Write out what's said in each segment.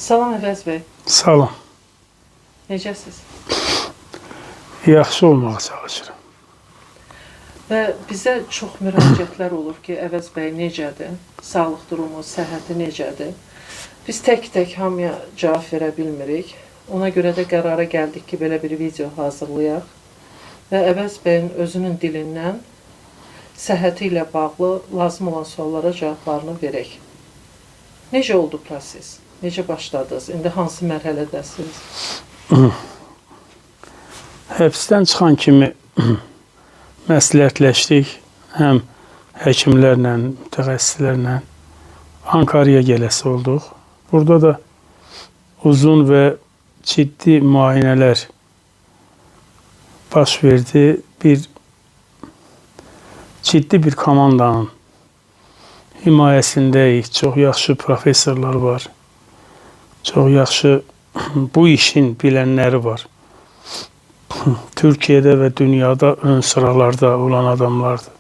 Salam Əvəz bəy, Salam. necəsiz? Yaxşı olmağa çalışıram. Və bizə çox müraciətlər olur ki, Əvəz bəy necədir, sağlıq durumu, səhhəti necədir? Biz tək-tək hamıya cavab verə bilmirik. Ona görə də qərara gəldik ki, belə bir video hazırlayaq və Əvəz bəyin özünün dilindən səhhəti ilə bağlı lazım olan suallara cavablarını verək. Necə oldu proses? Necə başladınız? İndi hansı mərhələdəsiniz? Həbsdən çıxan kimi məsləhətləşdik. Həm həkimlərlə, mütəxəssislərlə Ankara'ya gələsi olduq. Burada da uzun və ciddi müayinələr baş verdi. Ciddi bir komandanın himayəsindəyik. Çox yaxşı professorlar var. Çox yaxşı bu işin bilənləri var. Türkiye'de və dünyada ön sıralarda olan adamlardır.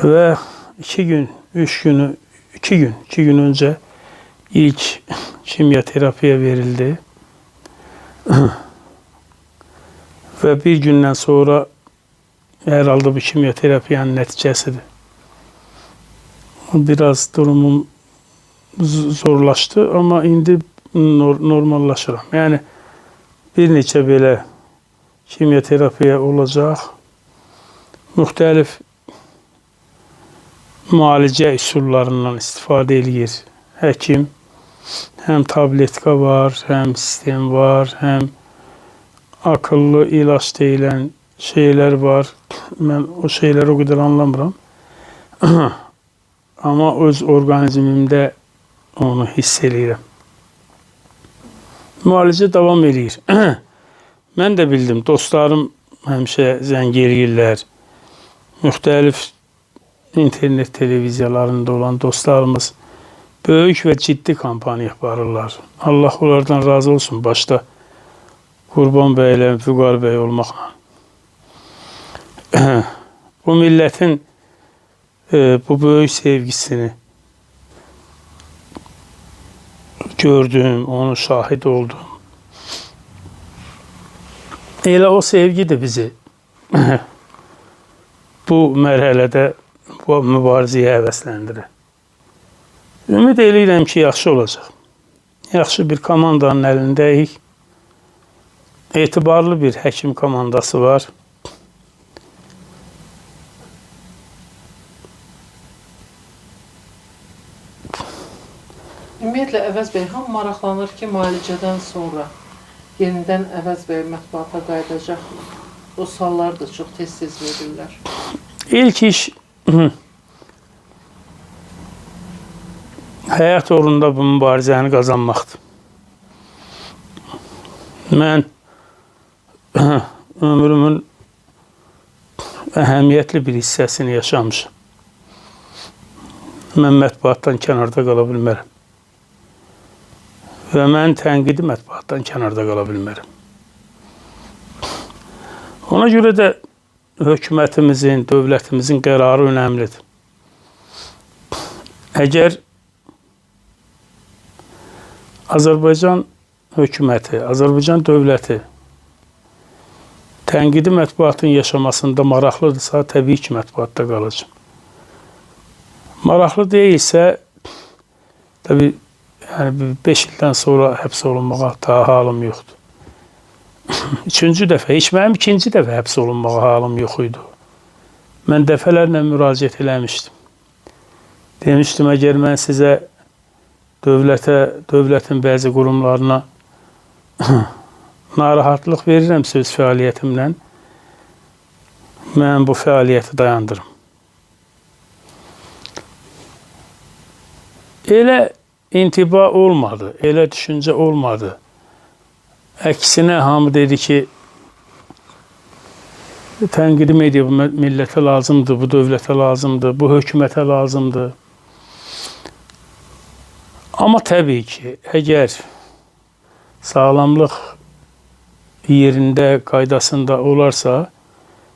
Və 2 gün önce ilk kimyaterapiye verildi. Və bir gündən sonra herhalde bu kimyaterapiyanın nəticəsidir. Biraz durumum zorlaştı ama indi normallaşıram. Yani bir neçə belə kimyaterapiya olacaq. Müxtəlif müalicə üsullarından istifadə edir həkim. Həm tabletka var, həm sistem var, həm akıllı ilaç deyilən şeylər var. Mən o şeyləri o qədər anlamıram. Ama öz orqanizmimdə onu hiss edirəm. Müalicə davam edir. Mən də bildim, dostlarım həmişə zəng eləyirlər. Müxtəlif internet televiziyalarında olan dostlarımız böyük və ciddi kampaniya aparırlar. Allah onlardan razı olsun, başda Qurban bəy ilə Vüqar bəy olmaqla. Bu millətin bu böyük sevgisini gördüm, onu şahit oldum. Elə o sevgi də bizi bu mərhələdə bu mübarizəyə həvəsləndirir. Ümid edirəm ki, yaxşı olacaq. Yaxşı bir komandanın əlindəyik. Etibarlı bir həkim komandası var. Ümumiyyətlə, Əvəz bəy, hamı maraqlanır ki, müalicədən sonra yenidən Əvəz bəy mətbuata qayıdacaq. O sualları da çox tez-tez verirlər. İlk iş həyat uğrunda bu mübarizəni qazanmaqdır. Mən ömrümün əhəmiyyətli bir hissəsini yaşamışım. Mən mətbuatdan kənarda qala bilmərəm. Və mən tənqidi mətbuatdan kənarda qala bilmərəm. Ona görə də hökumətimizin, dövlətimizin qərarı önəmlidir. Əgər Azərbaycan hökuməti, Azərbaycan dövləti tənqidi mətbuatın yaşamasında maraqlıdırsa, təbii ki, mətbuatda qalacaq. Maraqlı deyilsə, təbii, yəni 5 ildən sonra həbs olunmağa daha halım yoxdur. Mənim ikinci dəfə həbs olunmağa halım yox idi. Mən dəfələrlə müraciət eləmişdim. Demişdim, əgər mən sizə dövlətin bəzi qurumlarına narahatlıq verirəm söz fəaliyyətimlə, mən bu fəaliyyəti dayandırım. Elə intiba olmadı, elə düşüncə olmadı. Əksinə hamı dedi ki, tənqidi media bu millətə lazımdır, bu dövlətə lazımdır, bu hökumətə lazımdır. Amma təbii ki, əgər sağlamlıq yerində, qaydasında olarsa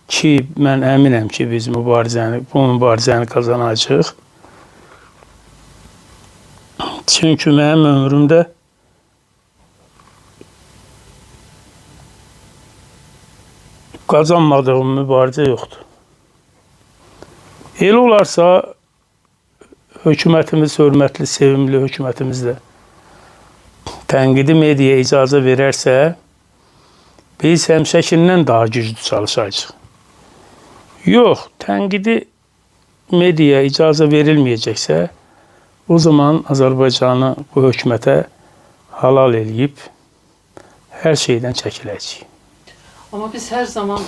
ki, mən əminəm ki, biz bu mübarizəni qazanacağıq. Çünki mənim ömrümdə qazanmadığım mübarizə yoxdur. Elə olarsa, hökumətimiz, hörmətli, sevimli hökumətimiz də tənqidi mediaya icazə verərsə, biz həmişəkindən daha güclü çalışacağıq. Yox, tənqidi mediaya icazə verilməyəcəksə, o zaman Azərbaycanı bu hökumətə halal eləyib, hər şeydən çəkiləcəyik. Amma biz hər zaman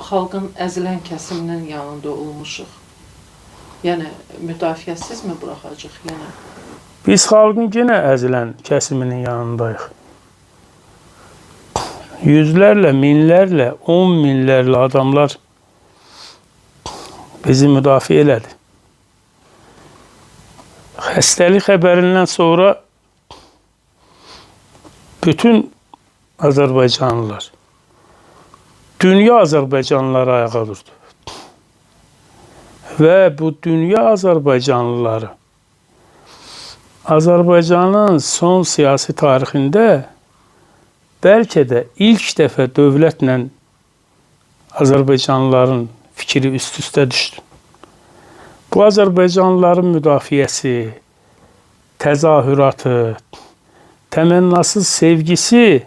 xalqın əzilən kəsiminin yanında olmuşuq. Yəni, müdafiəsiz mi buraxacaq? Yəni? Biz xalqın yenə əzilən kəsiminin yanındayıq. Yüzlərlə, minlərlə, 10 minlərlə adamlar bizi müdafiə elədi. Xəstəlik xəbərindən sonra bütün Azərbaycanlılar, dünya Azərbaycanlıları ayağa durdu. Və bu dünya Azərbaycanlıları Azərbaycanın son siyasi tarixində bəlkə də ilk dəfə dövlətlə Azərbaycanlıların fikri üst-üstə düşdü. Bu Azərbaycanlıların müdafiəsi, təzahüratı, təmənnasız sevgisi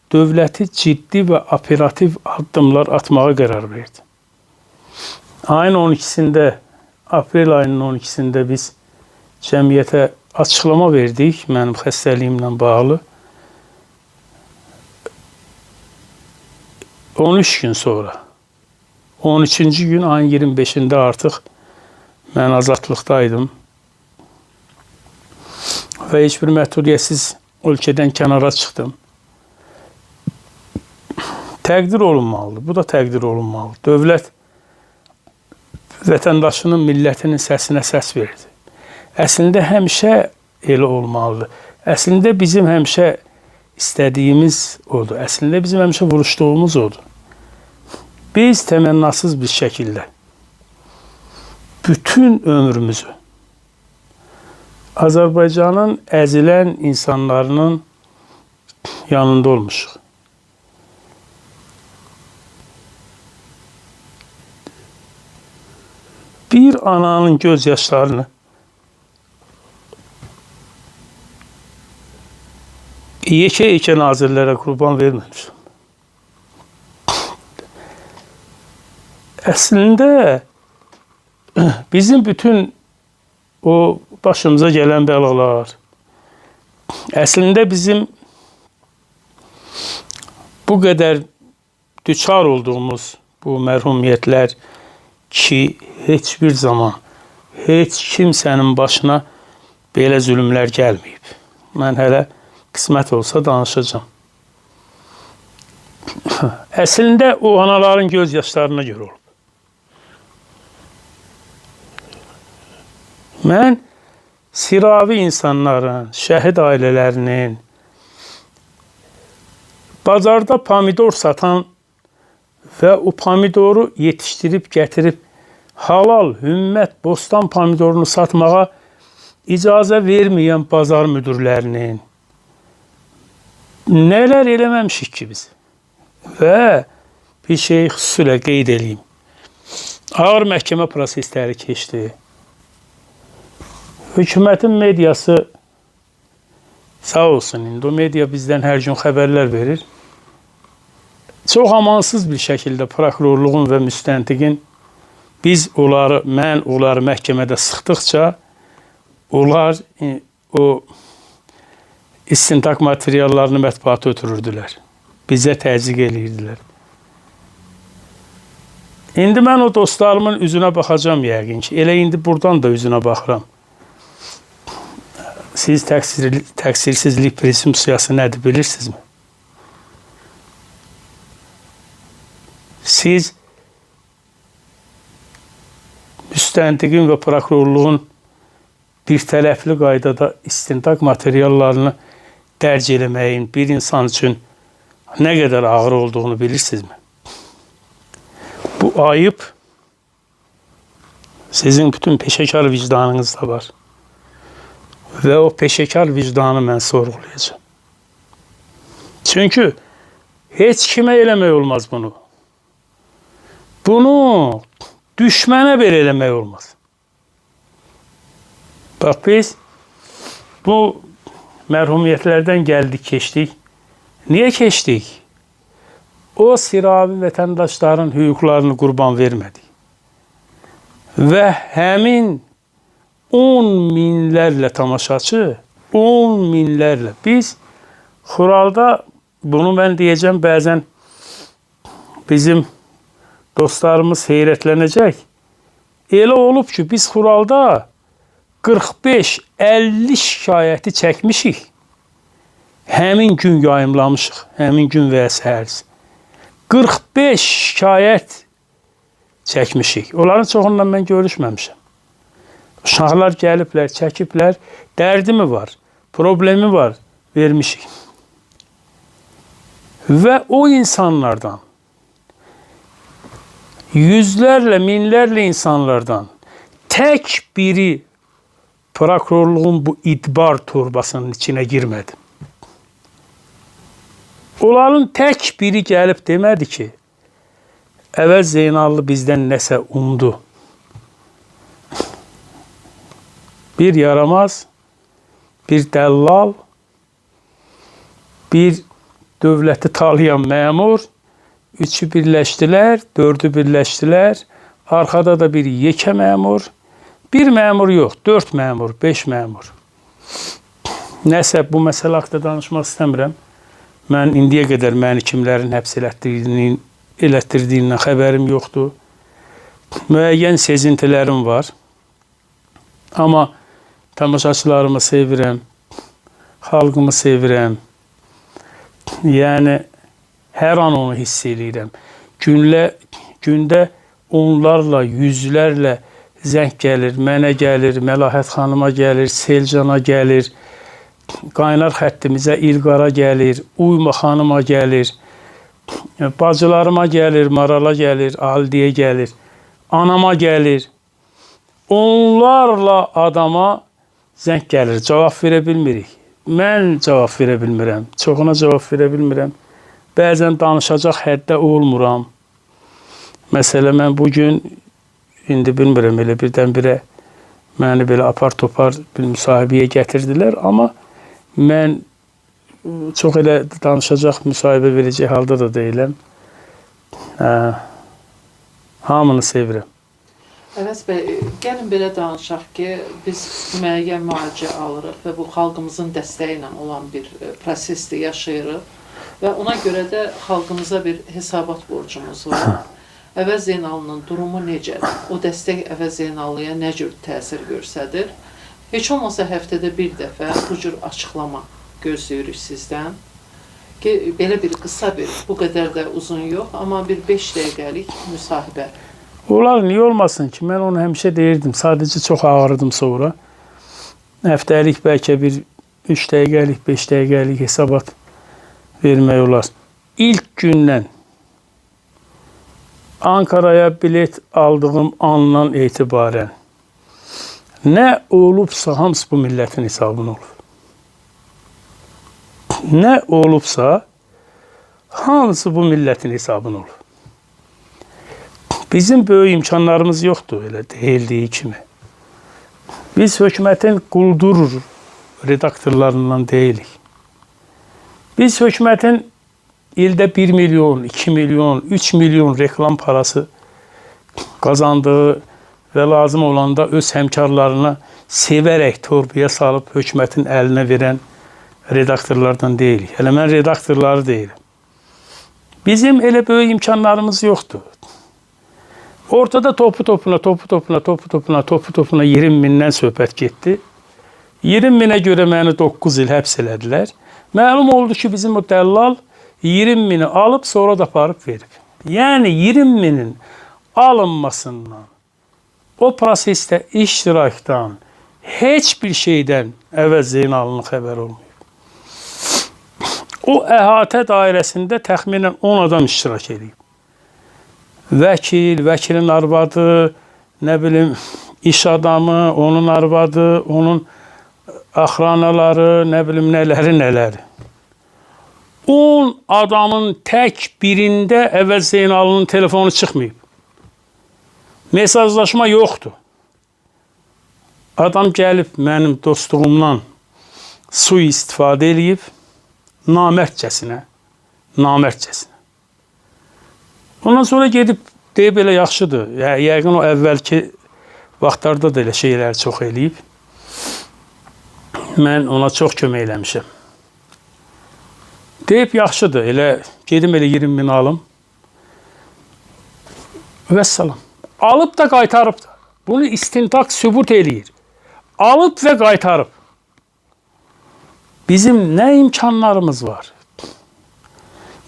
dövləti ciddi və operativ addımlar atmağa qərar verdi. Ayın 12-sində, aprel ayının 12-sində biz cəmiyyətə açıqlama verdik mənim xəstəliyimlə bağlı. 13 gün sonra, 13-cü gün ayın 25-də artıq mən azadlıqdaydım və heç bir məhdudiyyətsiz ölkədən kənara çıxdım. Təqdir olunmalıdır, bu da təqdir olunmalıdır. Dövlət vətəndaşının, millətinin səsinə səs verdi. Əslində həmişə elə olmalıdır. Əslində bizim həmişə istədiyimiz odur. Əslində bizim həmişə vuruşduğumuz odur. Biz təmənnasız bir şəkildə bütün ömrümüzü Azərbaycanın əzilən insanlarının yanında olmuşuq. Bir ananın gözyaşlarını yekə-yekə nazirlərə qurban verməmişəm. Əslində bizim bütün o başımıza gələn bəlalar, əslində bizim bu qədər düçar olduğumuz bu mərhumiyyətlər ki, heç bir zaman heç kimsənin başına belə zülmlər gəlməyib. Mən hələ qismət olsa danışacağım. Əslində o anaların göz yaşlarına görə olub. Mən siravi insanların, şəhid ailələrinin, bazarda pomidor satan və o pomidoru yetişdirib, gətirib halal, hümmət, bostan pomidorunu satmağa icazə verməyən bazar müdürlərinin nələr eləməmişik ki biz? Və bir şeyi xüsusilə qeyd edeyim. Ağır məhkəmə prosesləri keçdi. Hökumətin mediası sağ olsun, indi o media bizdən hər gün xəbərlər verir. Çox amansız bir şəkildə prokurorluğun və müstəntiqin mən onları məhkəmədə sıxdıqca onlar o istintaq materiallarını mətbuata ötürürdülər. Bizə təzyiq edirdilər. İndi mən o dostlarımın üzünə baxacağım yəqin ki. Elə indi buradan da üzünə baxıram. Siz təqsirsizlik presumpsiyası nədir bilirsinizmi? Siz müstəntiqin və prokurorluğun bir tərəfli qaydada istintaq materiallarını dərc eləməyin bir insan üçün nə qədər ağır olduğunu bilirsinizmi? Bu ayıb sizin bütün peşəkar vicdanınızda var. və o peşəkar vicdanı mən sorğulayacağam. Çünki heç kimə eləmək olmaz bunu. Bunu düşmənə belə eləmək olmaz. Bax, biz bu mərhumiyyətlərdən gəldik, keçdik. Niyə keçdik? O siravi vətəndaşların hüquqlarını qurban vermədik. Və həmin 10 minlərlə tamaşaçı, 10 minlərlə. Biz Xuralda, bunu mən deyəcəm, bəzən bizim dostlarımız heyrətlənəcək. Elə olub ki, biz Xuralda 45-50 şikayəti çəkmişik. Həmin gün yayımlamışıq, həmin gün və səhərisi. 45 şikayət çəkmişik. Onların çoxundan mən görüşməmişəm. Uşaqlar gəliblər, çəkiblər, dərdi mi var, problemi var, vermişik. Və o insanlardan, yüzlərlə, minlərlə insanlardan tək biri prokurorluğun bu idbar torbasının içinə girmədi. Onların tək biri gəlib demədi ki, Əvəz Zeynallı bizdən nəsə umdu. Bir yaramaz, bir dəllal, bir dövləti talayan məmur, üçü birləşdilər, dördü birləşdilər, arxada da bir yekə məmur, bir məmur yox, 4 məmur, 5 məmur. Nəsə, bu məsələ haqqında danışmaq istəmirəm. Mən indiyə qədər məni kimlərin həbs elətdirdiyindən xəbərim yoxdur. Müəyyən sezintilərim var. Amma tamaşaçılarımı sevirəm, xalqımı sevirəm. Yəni, hər an onu hiss edirəm. Gündə onlarla, yüzlərlə zəng gəlir, mənə gəlir, Məlahət xanıma gəlir, Selcana gəlir, qaynar xəttimizə İlqara gəlir, Uyma xanıma gəlir, bacılarıma gəlir, Marala gəlir, Alidiyə gəlir, anama gəlir. Onlarla adama zəng gəlir, cavab verə bilmirik. Mən cavab verə bilmirəm, çoxuna cavab verə bilmirəm. Bəzən danışacaq həddə olmuram. Məsələ, mən bugün, indi bilmirəm, elə birdən-birə məni belə apar-topar bir müsahibəyə gətirdilər, amma mən çox elə danışacaq, müsahibə verəcək halda da deyiləm. Hamını sevirəm. Əvəz bəy, gəlin belə danışaq ki, biz müəyyən müalicə alırıq və bu xalqımızın dəstəyi ilə olan bir prosesdə yaşayırıq və ona görə də xalqımıza bir hesabat borcumuz var. Əvəz Zeynallının durumu necədir? O dəstək Əvəz Zeynallıya nə cür təsir göstərir? Heç olmasa həftədə bir dəfə bu cür açıqlama gözləyirik sizdən. Ki, belə bir qısa bir, bu qədər də uzun yox, amma bir 5 dəqiqəlik müsahibə. Olar, niyə olmasın ki? Mən onu həmişə deyirdim, sadəcə çox ağrıdım sonra. Həftəlik bəlkə bir 3 dəqiqəlik, 5 dəqiqəlik hesabat vermək olar. İlk gündən Ankara'ya bilet aldığım andan etibarən nə olubsa hamısı bu millətin hesabına olur. Nə olubsa hamısı bu millətin hesabına olur. Bizim böyük imkanlarımız yoxdur, elə deyildiyi kimi. Biz hökumətin quldur redaktorlarından deyilik. Biz hökumətin ildə 1 milyon, 2 milyon, 3 milyon reklam parası qazandığı və lazım olanda öz həmkarlarına sevərək torbaya salıb hökumətin əlinə verən redaktorlardan deyilik. Hələ mən redaktorları deyirəm. Bizim elə böyük imkanlarımız yoxdur. Ortada topu topuna 20 mindən söhbət getdi. 20 minə görə məni 9 il həbs elədilər. Məlum oldu ki, bizim o dəllal 20 mini alıb, sonra da aparıb verib. Yəni 20 minin alınmasından, o prosesdə iştirakdan, heç bir şeydən Əvəz Zeynallının xəbəri olmuyor. O əhatə dairəsində təxminən 10 adam iştirak edib. Vəkil, vəkilin arvadı, nə bilim, iş adamı, onun arvadı, onun axranaları, nə bilim nələri. 10 adamın tək birində Əvəz Zeynalının telefonu çıxmayıb. Mesajlaşma yoxdur. Adam gəlib mənim dostluğumdan sui-istifadə eləyib, namərdcəsinə. Ondan sonra gedib deyib elə yaxşıdır. Yəqin o əvvəlki vaxtlarda da elə şeylər çox eləyib. Mən ona çox kömək eləmişəm. Deyib yaxşıdır, elə gedim elə 20.000 alım. Vəssalam. Alıb da qaytarıb da. Bunu istintaq sübut eləyir. Alıb və qaytarıb. Bizim nə imkanlarımız var?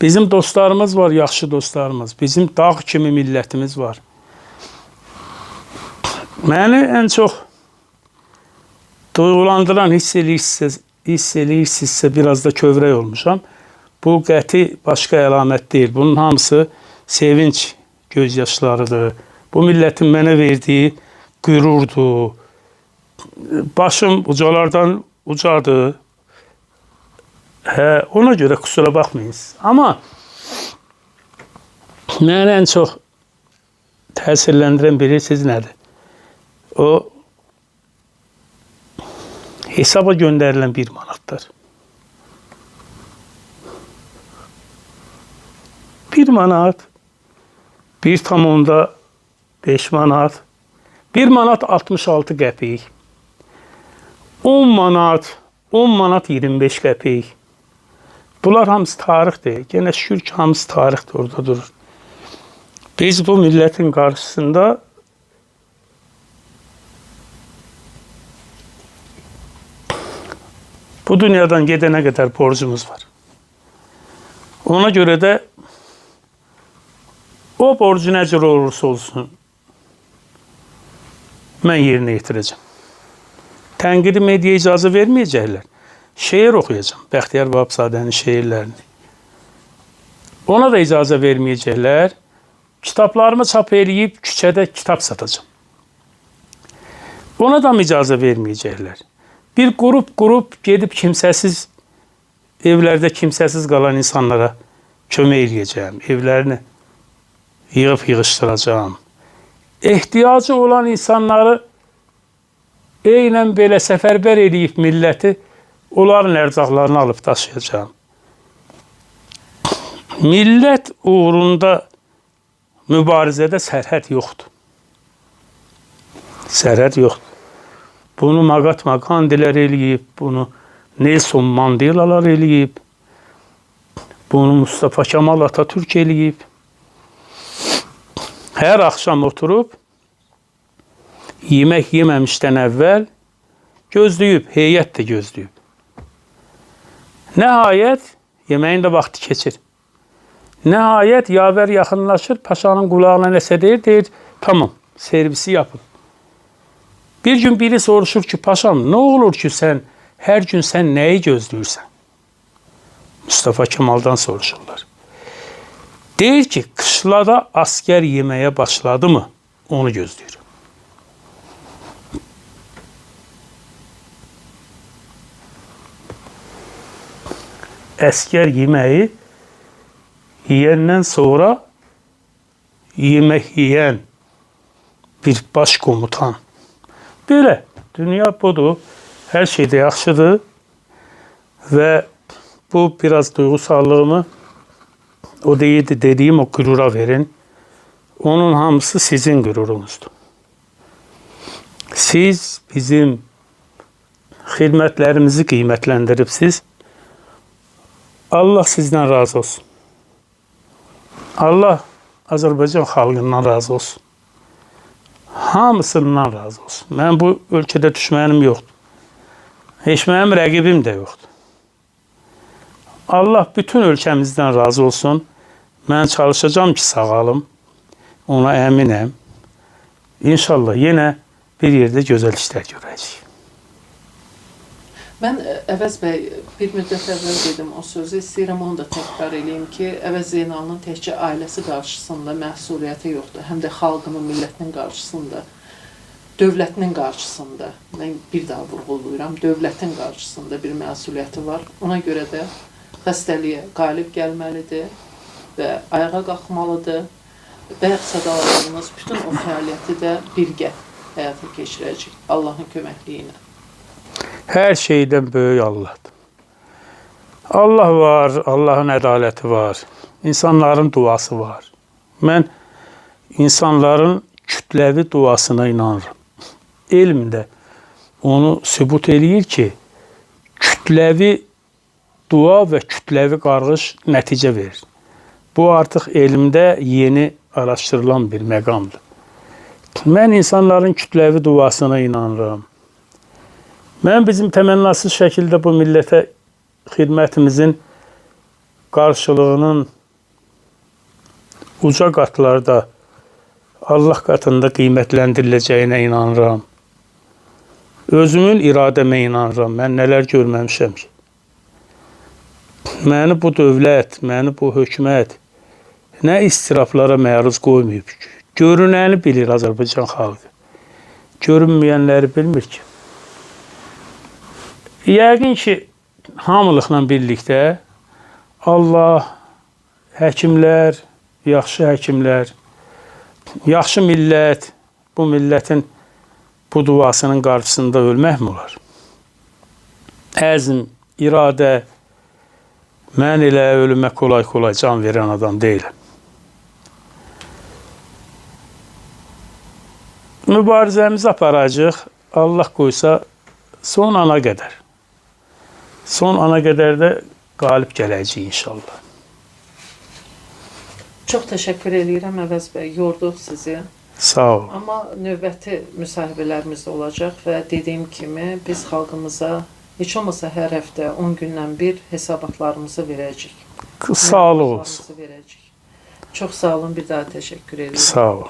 Bizim dostlarımız var, yaxşı dostlarımız. Bizim dağ kimi millətimiz var. Məni ən çox duyğulandıran, hiss eləyirsinizsə biraz da kövrək olmuşam. Bu qəti başqa əlamət deyil. Bunun hamısı sevinç gözyaşlarıdır. Bu millətin mənə verdiyi qürurdur. Başım ucalardan ucadır. Ona görə kusura baxmayınız. Amma məni ən çox təsirləndirən bilirsiniz nədir? O hesaba göndərilən 1 manatdır. 1 manat, 1,5 manat, 1 manat 66 qəpik, 10 manat 25 qəpik. Bunlar hamısı tarixdir. Yenə şükür ki, hamısı tarixdir, orada durur. Biz bu milletin karşısında bu dünyadan gedene kadar borcumuz var. Ona göre de o borcu ne cür olursa olsun ben yerine getireceğim. Tənqidi medyaya icazə verməyəcəklər. Şeir oxuyacağım. Bəxtiyar Vahabzadənin şeirlərini. Ona da icazə verməyəcəklər. Kitablarımı çap eləyib küçədə kitab satacağım. Ona da icazə verməyəcəklər. Bir qrup gedib kimsəsiz, evlərdə kimsəsiz qalan insanlara kömək eləyəcəyim. Evlərini yığıb-yığışdıracağım. Ehtiyacı olan insanları eynən belə səfərbər eləyib milləti, onların ərzaqlarını alıb daşıyacağım. Millət uğrunda mübarizədə sərhəd yoxdur. Sərhəd yoxdur. Bunu Mahatma Gandhilər eləyib, bunu Nelson Mandelalar eləyib, bunu Mustafa Kemal Atatürk eləyib. Hər axşam oturub, yemək yeməmişdən əvvəl gözləyib, heyət də gözləyib. Nəhayət, yeməyin də vaxtı keçir. Nəhayət, yavər yaxınlaşır, paşanın qulağına nəsə deyir, tamam, servisi yapın. Bir gün biri soruşur ki, paşam, nə olur ki sən, hər gün sən nəyi gözləyirsən? Mustafa Kemal'dan soruşurlar. Deyir ki, qışlada asker yeməyə başladı mı, onu gözləyir. Əskər yeməyi yiyəndən sonra yemək yiyən bir baş komutan. Belə, dünya budur, hər şey də yaxşıdır və bu biraz duygusallığımı o dediyim o qürura verin. Onun hamısı sizin qürurunuzdur. Siz bizim xidmətlərimizi qiymətləndiribsiz. Allah sizdən razı olsun. Allah Azərbaycan xalqından razı olsun. Hamısından razı olsun. Mən bu ölkədə düşmənim yoxdur. Heç mənim rəqibim də yoxdur. Allah bütün ölkəmizdən razı olsun. Mən çalışacağım ki, sağalım. Ona əminəm. İnşallah yenə bir yerdə gözəl işlər görəcəyik. Mən Əvəz bəy bir müddət əvvəl dedim o sözü, istəyirəm onu da təkrar edeyim ki, Əvəz Zeynalının təkcə ailəsi qarşısında məsuliyyəti yoxdur, həm də xalqının, millətinin qarşısında. dövlətinin qarşısında, mən bir daha vurğulayıram, dövlətin qarşısında bir məsuliyyəti var. Ona görə də xəstəliyə qalib gəlməlidir və ayağa qalxmalıdır. Bəyək sadalarımız bütün o fəaliyyəti də birgə həyata keçirəcək Allahın köməkliyi ilə. Hər şeydən böyük Allahdır. Allah var, Allahın ədaləti var, insanların duası var. Mən insanların kütləvi duasına inanırım. Elm də onu sübut eləyir ki, kütləvi dua və kütləvi qarğış nəticə verir. Bu artıq elmdə yeni araşdırılan bir məqamdır. Mən insanların kütləvi duasına inanıram. Mən bizim təmənnasız şəkildə bu millətə xidmətimizin qarşılığının uca qatlarda Allah qatında qiymətləndiriləcəyinə inanıram. Özümün iradəmə inanıram. Mən nələr görməmişəm ki. Məni bu dövlət, məni bu hökumət nə istiraflara məruz qoymayıb ki. Görünəni bilir Azərbaycan xalqı. Görünməyənləri bilmir ki. Yəqin ki, hamılıqla birlikdə Allah, həkimlər, yaxşı həkimlər, yaxşı millət, bu millətin bu duasının qarşısında ölməkmi olar? Əzm, iradə, mən elə ölümə kolay-kolay can verən adam deyiləm. Mübarizəmizi aparacaq, Allah qoysa son ana qədər. Son ana qədər də qalib gələcək inşallah. Çox təşəkkür edirəm Əvəz bəy, yorduq sizi. Sağ ol. Amma növbəti müsahibələrimiz olacaq və dediyim kimi biz xalqımıza heç olmasa hər həftə 10 gündən bir hesabatlarımızı verəcəyik. Sağ olun. Çox sağ olun, bir daha təşəkkür edirəm. Sağ ol.